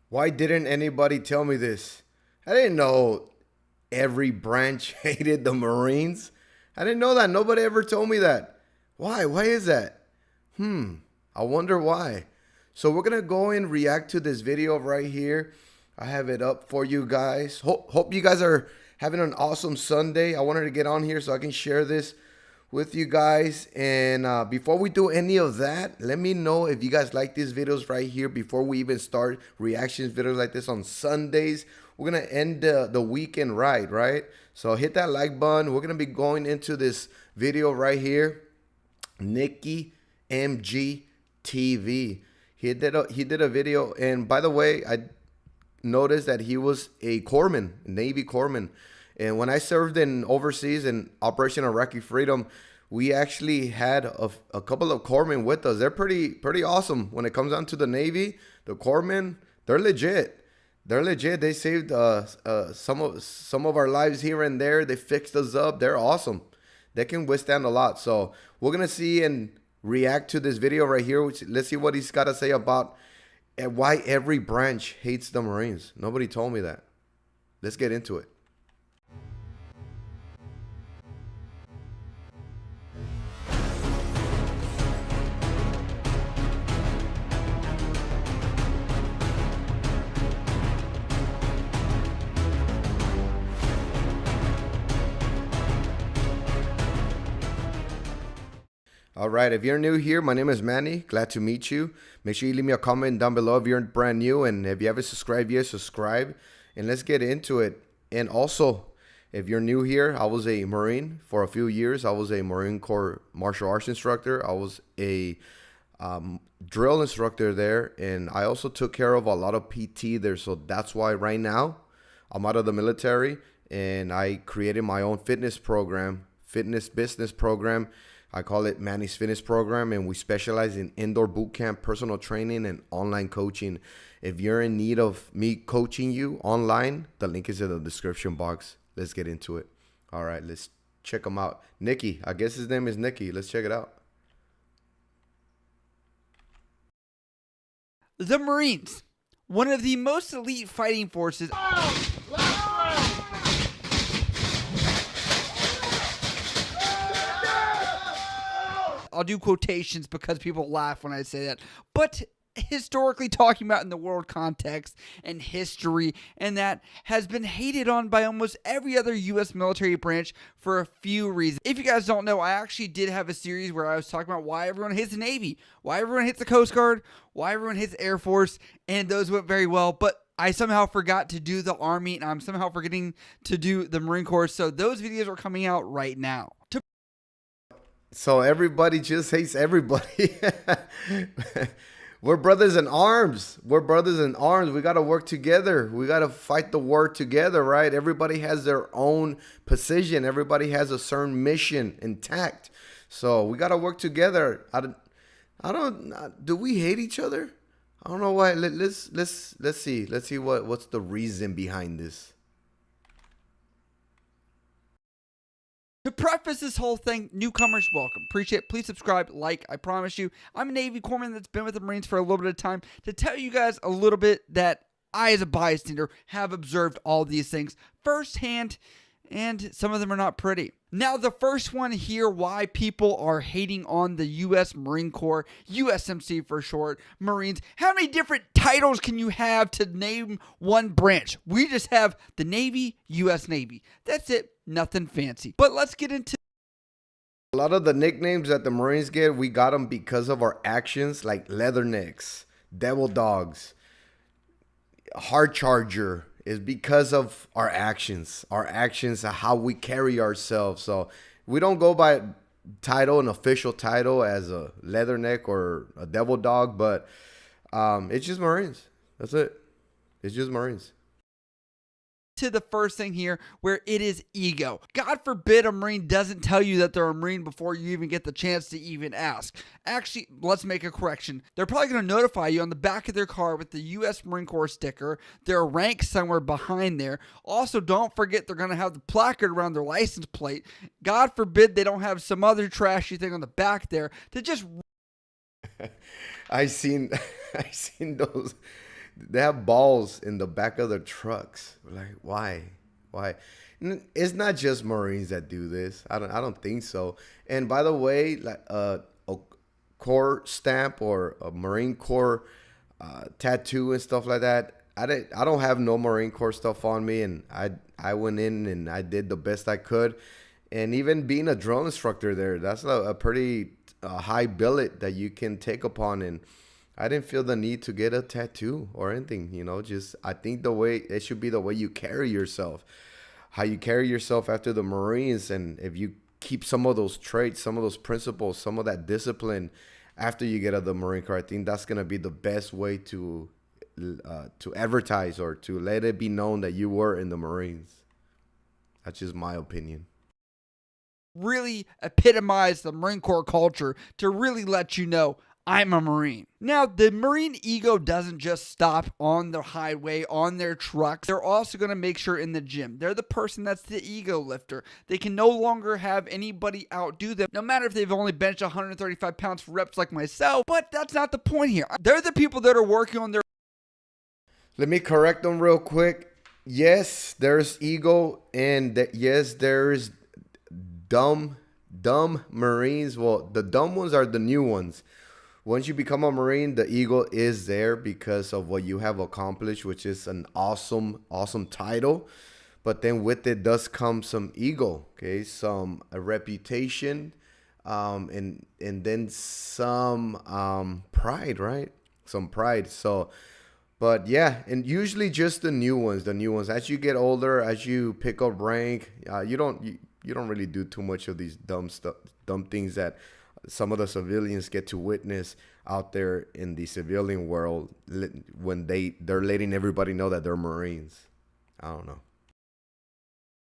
Why didn't anybody tell me this? I didn't know every branch hated the Marines. I didn't know that. Nobody ever told me that. Why? Why is that? I wonder why. So we're going to go and react to this video right here. I have it up for you guys. Hope you guys are having an awesome Sunday. I wanted to get on here so I can share this with you guys. And before we do any of that, let me know if you guys like these videos right here before we even start reactions videos like this on Sundays. We're going to end the weekend right? So hit that like button. We're going to be going into this video right here. Nicky MGTV. He did a video, and by the way, I noticed that he was a corpsman, Navy corpsman. And when I served in overseas in Operation Iraqi Freedom, we actually had a couple of corpsmen with us. They're pretty awesome when it comes down to the Navy. The corpsmen, they're legit. They're legit. They saved some of our lives here and there. They fixed us up. They're awesome. They can withstand a lot. So we're gonna see and react to this video right here. Let's see what he's got to say about why every branch hates the Marines. Nobody told me that. Let's get into it. All right, if you're new here, my name is Manny. Glad to meet you. Make sure you leave me a comment down below if you're brand new. And if you haven't subscribed yet, subscribe. And let's get into it. And also, if you're new here, I was a Marine for a few years. I was a Marine Corps martial arts instructor. I was a drill instructor there. And I also took care of a lot of PT there. So that's why right now I'm out of the military. And I created my own fitness program, fitness business program. I call it Manny's Fitness Program, and we specialize in indoor boot camp, personal training, and online coaching. If you're in need of me coaching you online, the link is in the description box. Let's get into it. All right, let's check him out. Nicky, I guess his name is Nicky. Let's check it out. The Marines, one of the most elite fighting forces. I'll do quotations because people laugh when I say that. But historically talking about in the world context and history, and that has been hated on by almost every other U.S. military branch for a few reasons. If you guys don't know, I actually did have a series where I was talking about why everyone hates the Navy, why everyone hates the Coast Guard, why everyone hates the Air Force, and those went very well. But I somehow forgot to do the Army, and I'm somehow forgetting to do the Marine Corps. So those videos are coming out right now. So everybody just hates everybody. We're brothers in arms. We're brothers in arms. We got to work together. We got to fight the war together, right? Everybody has their own position. Everybody has a certain mission intact. So we got to work together. Do we hate each other? I don't know why. Let's see. Let's see what's the reason behind this. To preface this whole thing, newcomers, welcome. Appreciate it. Please subscribe, like, I promise you. I'm a Navy corpsman that's been with the Marines for a little bit of time to tell you guys a little bit that I, as a bystander, have observed all these things firsthand, and some of them are not pretty. Now, the first one here, why people are hating on the U.S. Marine Corps, USMC for short, Marines. How many different titles can you have to name one branch? We just have the Navy, U.S. Navy. That's it. Nothing fancy. But let's get into a lot of the nicknames that the Marines get. We got them because of our actions, like Leathernecks, Devil Dogs, Hard Charger. Is because of our actions, how we carry ourselves. So we don't go by title, an official title as a Leatherneck or a Devil Dog, but it's just Marines. That's it. It's just Marines. To the first thing here, where it is ego. God forbid a Marine doesn't tell you that they're a Marine before you even get the chance to even ask. Actually, let's make a correction. They're probably going to notify you on the back of their car with the U.S. Marine Corps sticker, their rank somewhere behind there. Also, don't forget they're going to have the placard around their license plate. God forbid they don't have some other trashy thing on the back there to just... I seen they have balls in the back of their trucks. We're like, why? It's not just Marines that do this. I don't think so. And by the way, like a Corps stamp or a Marine Corps tattoo and stuff like that. I don't have no Marine Corps stuff on me, and I went in and I did the best I could. And even being a drill instructor there, that's a pretty high billet that you can take upon. And I didn't feel the need to get a tattoo or anything, just I think the way it should be the way you carry yourself, how you carry yourself after the Marines. And if you keep some of those traits, some of those principles, some of that discipline after you get out of the Marine Corps, I think that's going to be the best way to advertise or to let it be known that you were in the Marines. That's just my opinion. Really epitomize the Marine Corps culture to really let you know I'm a Marine. Now, the Marine ego doesn't just stop on the highway, on their trucks. They're also going to make sure in the gym. They're the person that's the ego lifter. They can no longer have anybody outdo them, no matter if they've only benched 135 pounds for reps like myself. But that's not the point here. They're the people that are working on their... Let me correct them real quick. Yes, there's ego, and yes, there's dumb Marines. Well, the dumb ones are the new ones. Once you become a Marine, the ego is there because of what you have accomplished, which is an awesome title. But then with it does come some ego, okay? A reputation, and then some pride, right? Some pride. So, but yeah, and usually just the new ones. As you get older, as you pick up rank, you don't really do too much of these dumb things that some of the civilians get to witness out there in the civilian world when they're letting everybody know that they're Marines. I don't know.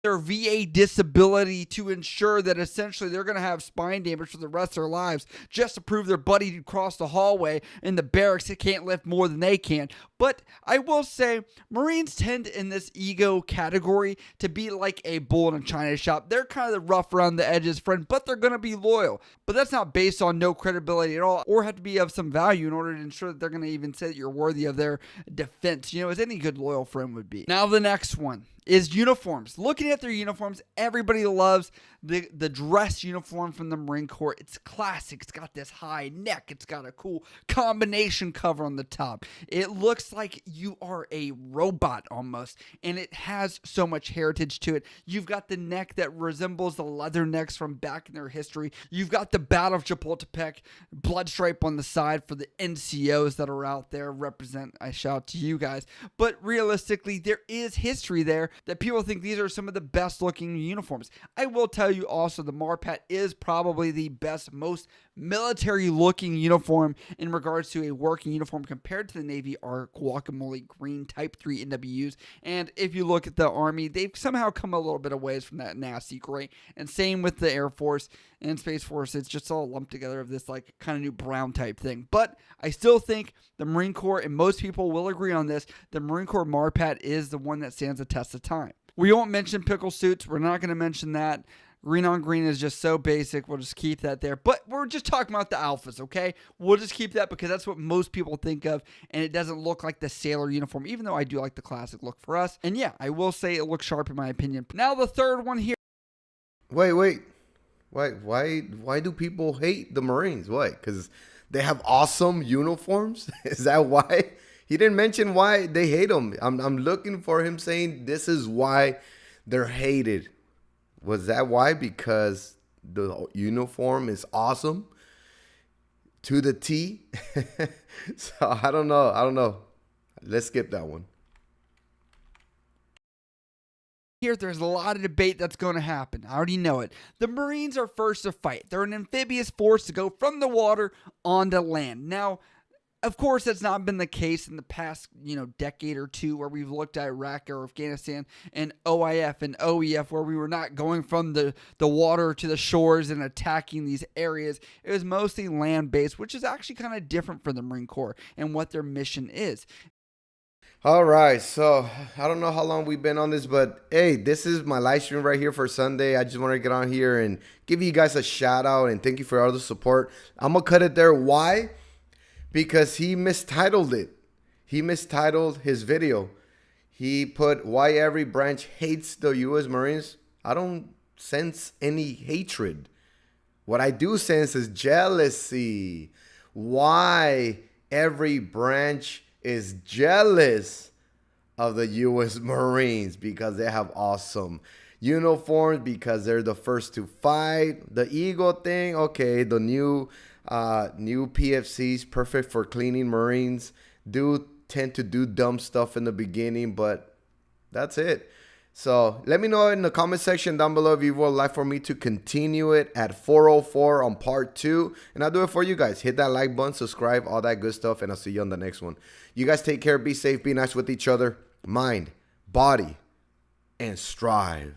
Their VA disability to ensure that essentially they're going to have spine damage for the rest of their lives just to prove their buddy who crossed the hallway in the barracks can't lift more than they can. But I will say Marines tend in this ego category to be like a bull in a china shop. They're kind of the rough around the edges friend, but they're going to be loyal. But that's not based on no credibility at all or have to be of some value in order to ensure that they're going to even say that you're worthy of their defense, as any good loyal friend would be. Now the next one is uniforms. Looking at their uniforms, everybody loves the dress uniform from the Marine Corps. It's classic. It's got this high neck. It's got a cool combination cover on the top. It looks like you are a robot almost, and it has so much heritage to it. You've got the neck that resembles the leather necks from back in their history. You've got the Battle of Chapultepec blood stripe on the side for the NCOs that are out there represent. I shout to you guys. But realistically, there is history there that people think these are some of the best looking uniforms. I will tell you also the Marpat is probably the best, most military looking uniform in regards to a working uniform compared to the Navy are guacamole green Type 3 NWUs. And if you look at the Army, they've somehow come a little bit of ways from that nasty gray. And same with the Air Force and Space Force. It's just all lumped together of this like kind of new brown type thing. But I still think the Marine Corps, and most people will agree on this, the Marine Corps Marpat is the one that stands the test of time. We won't mention pickle suits. We're not going to mention that. Green on green is just so basic. We'll just keep that there. But we're just talking about the alphas, okay? We'll just keep that because that's what most people think of, and it doesn't look like the sailor uniform, even though I do like the classic look for us. And yeah, I will say it looks sharp in my opinion. Now the third one here. Wait. Why do people hate the Marines? Why? Because they have awesome uniforms? Is that why? He didn't mention why they hate them. I'm looking for him saying this is why they're hated. Was that why? Because the uniform is awesome to the T? So I don't know. Let's skip that one. Here, there's a lot of debate that's going to happen. I already know it. The Marines are first to fight. They're an amphibious force to go from the water onto land. Now, of course, that's not been the case in the past, decade or two where we've looked at Iraq or Afghanistan and OIF and OEF where we were not going from the water to the shores and attacking these areas. It was mostly land-based, which is actually kind of different for the Marine Corps and what their mission is. All right, so I don't know how long we've been on this, but hey, this is my live stream right here for Sunday. I just want to get on here and give you guys a shout out and thank you for all the support. I'm going to cut it there. Why? Because he mistitled it. He mistitled his video. He put why every branch hates the U.S. Marines. I don't sense any hatred. What I do sense is jealousy. Why every branch is jealous of the U.S. Marines? Because they have awesome uniforms, because they're the first to fight. The Eagle thing, okay, the new PFCs, perfect for cleaning Marines, do tend to do dumb stuff in the beginning, but that's it. So let me know in the comment section down below if you would like for me to continue it at 404 on part 2. And I'll do it for you guys. Hit that like button, subscribe, all that good stuff, and I'll see you on the next one. You guys take care, be safe, be nice with each other. Mind, body, and strive.